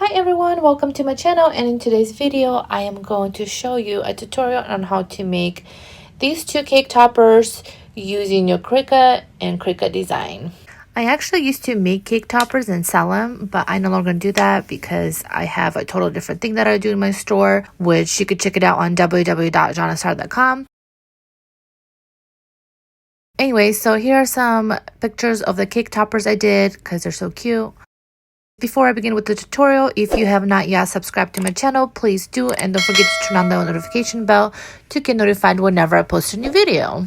Hi everyone, welcome to my channel, and in today's video I am going to show you a tutorial on how to make these two cake toppers using your Cricut and Cricut Design. I actually used to make cake toppers and sell them, but I no longer do that because I have a total different thing that I do in my store, which you could check it out on www.zhannastar.com. Anyway, so here are some pictures of the cake toppers I did because they're so cute. Before I begin with the tutorial, if you have not yet subscribed to my channel, please do, and don't forget to turn on the notification bell to get notified whenever I post a new video.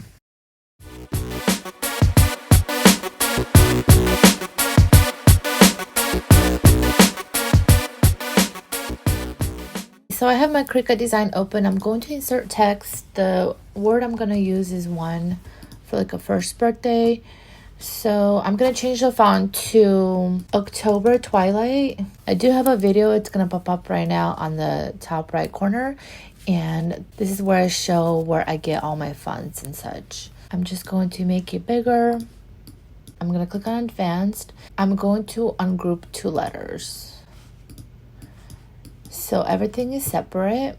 So I have my Cricut Design open. I'm going to insert text. The word I'm going to use is one for like a first birthday. So I'm going to change the font to October Twilight. I do have a video. It's going to pop up right now on the top right corner. And this is where I show where I get all my fonts and such. I'm just going to make it bigger. I'm going to click on Advanced. I'm going to ungroup two letters. So everything is separate.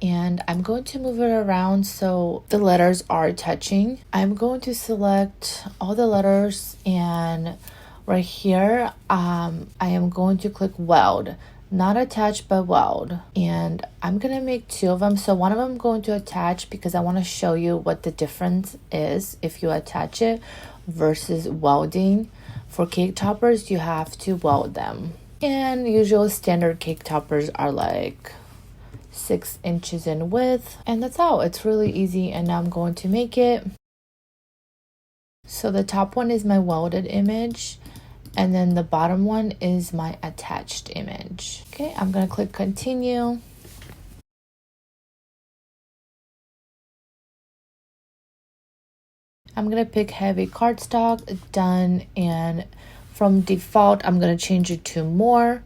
And I'm going to move it around so the letters are touching. I'm going to select all the letters, and right here I am going to click weld, not attach but weld, and I'm gonna make two of them. So one of them I'm going to attach because I want to show you what the difference is if you attach it versus welding. For cake toppers you have to weld them, and usual standard cake toppers are like 6 inches in width, and that's all. It's really easy. And now I'm going to make it. So the top one is my welded image, and then the bottom one is my attached image. Okay, I'm gonna click continue. I'm gonna pick heavy cardstock, done, and from default I'm gonna change it to more.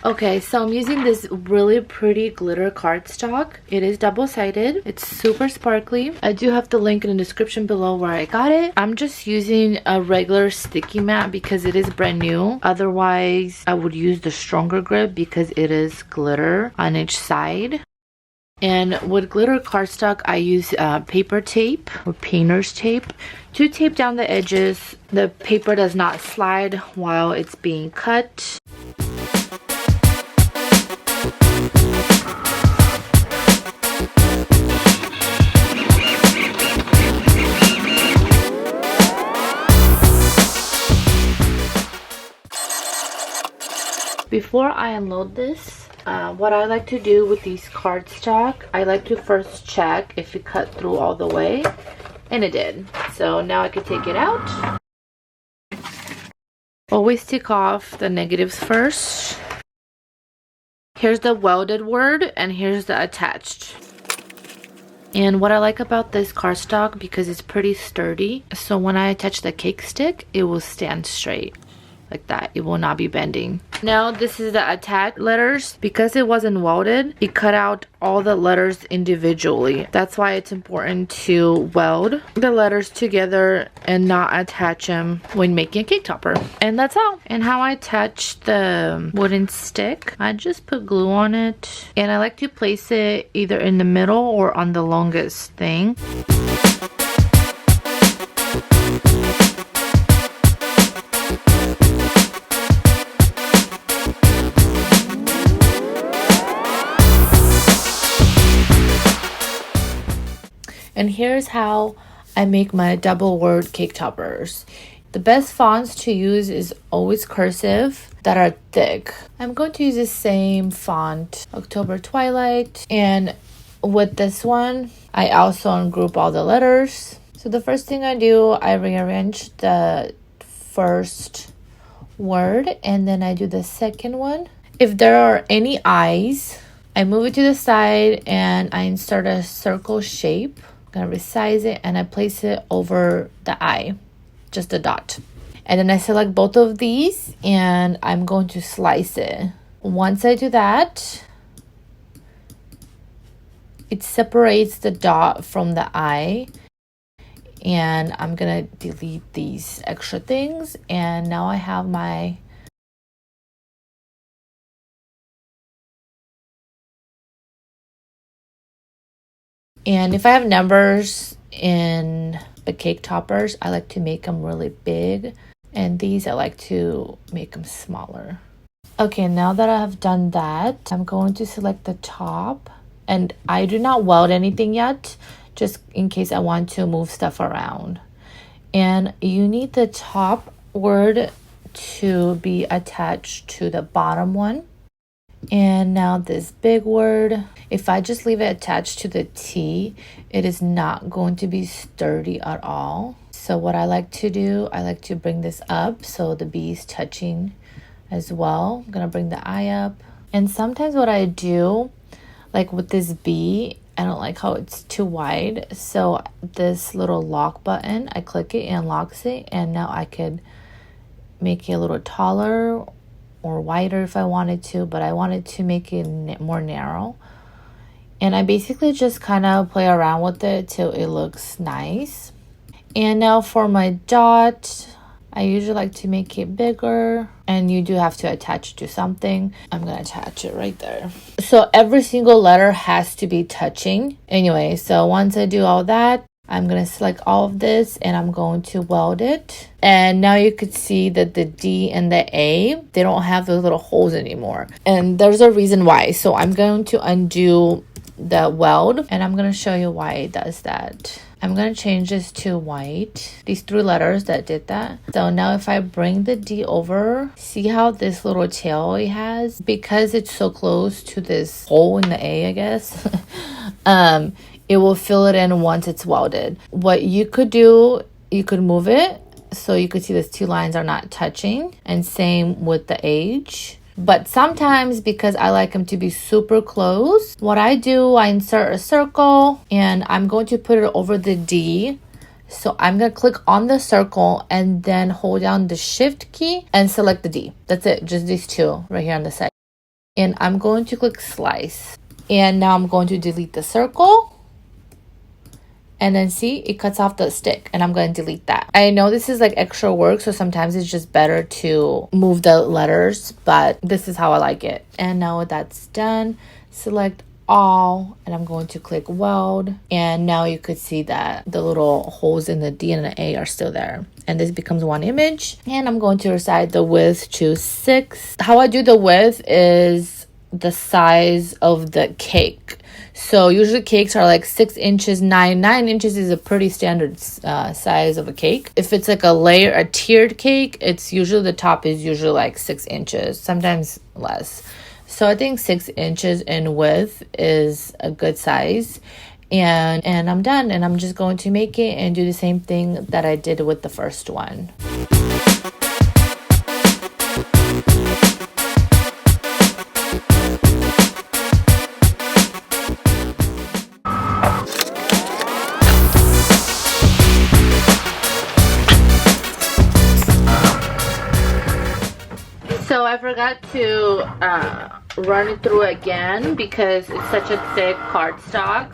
Okay, so I'm using this really pretty glitter cardstock. It is double-sided. It's super sparkly. I do have the link in the description below where I got it. I'm just using a regular sticky mat because it is brand new. Otherwise, I would use the stronger grip because it is glitter on each side. And with glitter cardstock, I use paper tape or painter's tape to tape down the edges. The paper does not slide while it's being cut. Before I unload this, what I like to do with these cardstock, I like to first check if it cut through all the way, and it did. So now I can take it out. Always take off the negatives first. Here's the welded word, and here's the attached. And what I like about this cardstock, because it's pretty sturdy, so when I attach the cake stick, it will stand straight. Like that, it will not be bending. Now this is the attached letters. Because it wasn't welded, it cut out all the letters individually. That's why it's important to weld the letters together and not attach them when making a cake topper. And that's all. And how I attach the wooden stick, I just put glue on it, and I like to place it either in the middle or on the longest thing. And here's how I make my double word cake toppers. The best fonts to use is always cursive that are thick. I'm going to use the same font, October Twilight. And with this one, I also ungroup all the letters. So the first thing I do, I rearrange the first word, and then I do the second one. If there are any eyes, I move it to the side and I insert a circle shape. Gonna resize it, and I place it over the eye, just a dot. And then I select both of these and I'm going to slice it. Once I do that, it separates the dot from the eye, and I'm gonna delete these extra things, and now I have my and if I have numbers in the cake toppers, I like to make them really big, and these I like to make them smaller. Okay, now that I have done that, I'm going to select the top, and I do not weld anything yet, just in case I want to move stuff around. And you need the top word to be attached to the bottom one. And now this big word, if I just leave it attached to the T, it is not going to be sturdy at all. So what I like to do, I like to bring this up so the B is touching as well. I'm gonna bring the I up. And sometimes what I do, like with this B, I don't like how it's too wide. So this little lock button, I click it and locks it. And now I could make it a little taller or wider if I wanted to, but I wanted to make it more narrow. And I basically just kind of play around with it till it looks nice. And now for my dot, I usually like to make it bigger, and you do have to attach it to something. I'm gonna attach it right there. So every single letter has to be touching. Anyway, so once I do all that, I'm gonna select all of this and I'm going to weld it. And now you could see that the D and the A, they don't have those little holes anymore. And there's a reason why. So I'm going to undo the weld, and I'm gonna show you why it does that. I'm gonna change this to white, these 3 letters that did that. So now if I bring the D over, see how this little tail it has? Because it's so close to this hole in the A, I guess, it will fill it in once it's welded. What you could do, you could move it so you could see these 2 lines are not touching, and same with the H. But sometimes, because I like them to be super close, what I do, I insert a circle and I'm going to put it over the D. So I'm going to click on the circle and then hold down the shift key and select the D. That's it, just these 2 right here on the side. And I'm going to click slice. And now I'm going to delete the circle. And then see, it cuts off the stick, and I'm going to delete that. I know this is like extra work, so sometimes it's just better to move the letters, but this is how I like it. And now that's done, select all, and I'm going to click weld. And now you could see that the little holes in the D and the A are still there. And this becomes one image. And I'm going to resize the width to 6. How I do the width is the size of the cake. So usually cakes are like 6 inches, 9 inches is a pretty standard size of a cake. If it's like a tiered cake, it's usually the top is usually like 6 inches, sometimes less. So I think 6 inches in width is a good size. And I'm done, and I'm just going to make it and do the same thing that I did with the first one. So I forgot to run it through again because it's such a thick cardstock.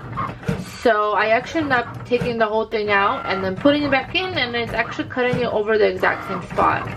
So I actually ended up taking the whole thing out and then putting it back in, and it's actually cutting it over the exact same spot.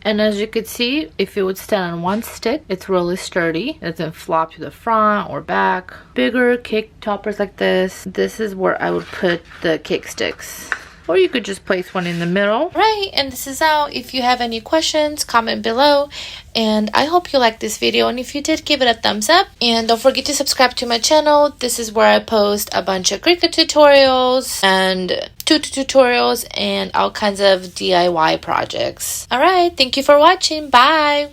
And as you could see, if it would stand on one stick, it's really sturdy. It doesn't flop to the front or back. Bigger cake toppers like this is where I would put the cake sticks. Or you could just place one in the middle. Right, and this is out. If you have any questions, comment below. And I hope you liked this video. And if you did, give it a thumbs up. And don't forget to subscribe to my channel. This is where I post a bunch of Cricut tutorials and tutorials and all kinds of DIY projects. Alright, thank you for watching. Bye!